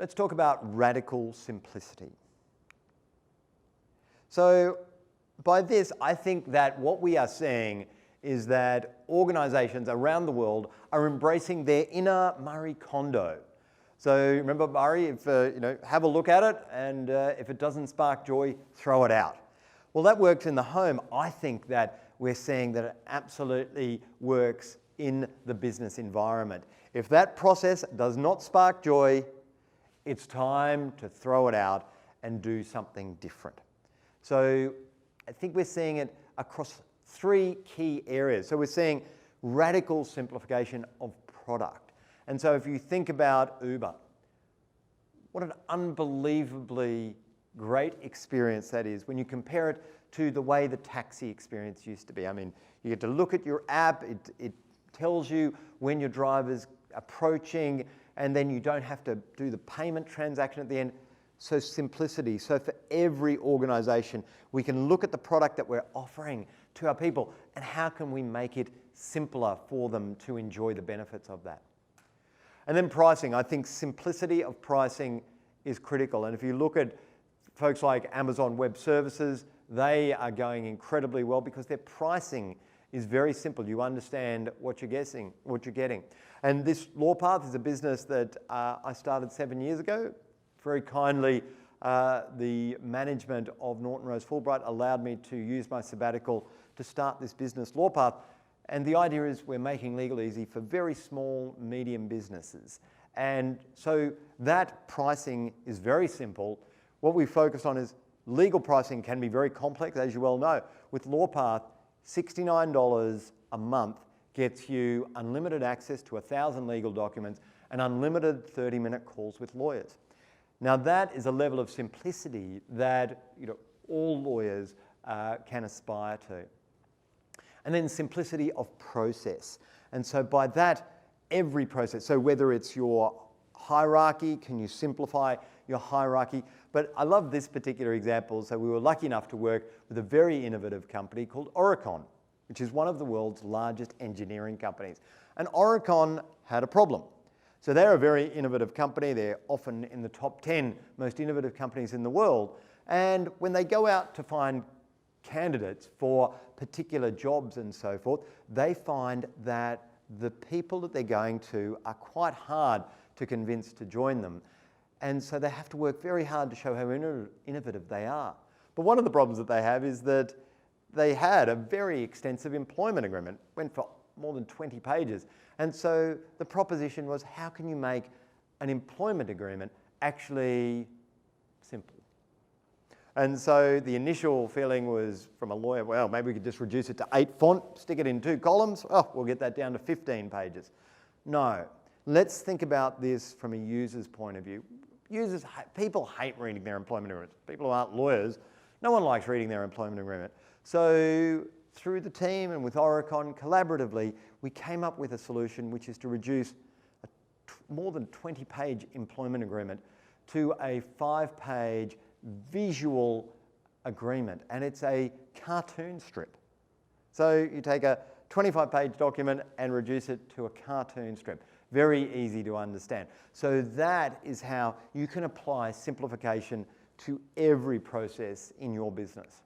let's talk about radical simplicity. So by this, I think that what we are seeing is that organizations around the world are embracing their inner Marie Kondo. So remember Marie, if, have a look at it, and if it doesn't spark joy, throw it out. Well, that works in the home. I think that we're seeing that it absolutely works in the business environment. If that process does not spark joy, it's time to throw it out and do something different. So I think we're seeing it across three key areas. So we're seeing radical simplification of product. And so if you think about Uber, what an unbelievably great experience that is when you compare it to the way the taxi experience used to be. I mean, you get to look at your app, it tells you when your driver's approaching, and then you don't have to do the payment transaction at the end. So simplicity. So for every organization, we can look at the product that we're offering to our people and how can we make it simpler for them to enjoy the benefits of that. And then pricing. I think simplicity of pricing is critical. And if you look at folks like Amazon Web Services, they are going incredibly well because their pricing is very simple. You understand what you're getting. And this LawPath is a business that I started 7 years ago. Very kindly, the management of Norton Rose Fulbright allowed me to use my sabbatical to start this business, LawPath. And the idea is we're making legal easy for very small, medium businesses. And so that pricing is very simple. What we focus on is legal pricing can be very complex, as you well know. With LawPath, $69 a month gets you unlimited access to 1,000 legal documents and unlimited 30-minute calls with lawyers. Now that is a level of simplicity that all lawyers can aspire to. And then simplicity of process. And so by that, every process, so whether it's your hierarchy, can you simplify your hierarchy? But I love this particular example. So we were lucky enough to work with a very innovative company called Oricon, which is one of the world's largest engineering companies. And Oricon had a problem. So they're a very innovative company. They're often in the top 10 most innovative companies in the world. And when they go out to find candidates for particular jobs and so forth, they find that the people that they're going to are quite hard to convince to join them. And so they have to work very hard to show how innovative they are. But one of the problems that they have is that they had a very extensive employment agreement, went for more than 20 pages. And so the proposition was, how can you make an employment agreement actually simple? And so the initial feeling was from a lawyer, well, maybe we could just reduce it to 8 font, stick it in 2 columns. Oh, we'll get that down to 15 pages. No, let's think about this from a user's point of view. People hate reading their employment agreements. People who aren't lawyers, no one likes reading their employment agreement. So through the team and with Oricon, collaboratively, we came up with a solution which is to reduce a more than 20-page employment agreement to a 5-page visual agreement, and it's a cartoon strip. So you take a 25-page document and reduce it to a cartoon strip. Very easy to understand. So that is how you can apply simplification to every process in your business.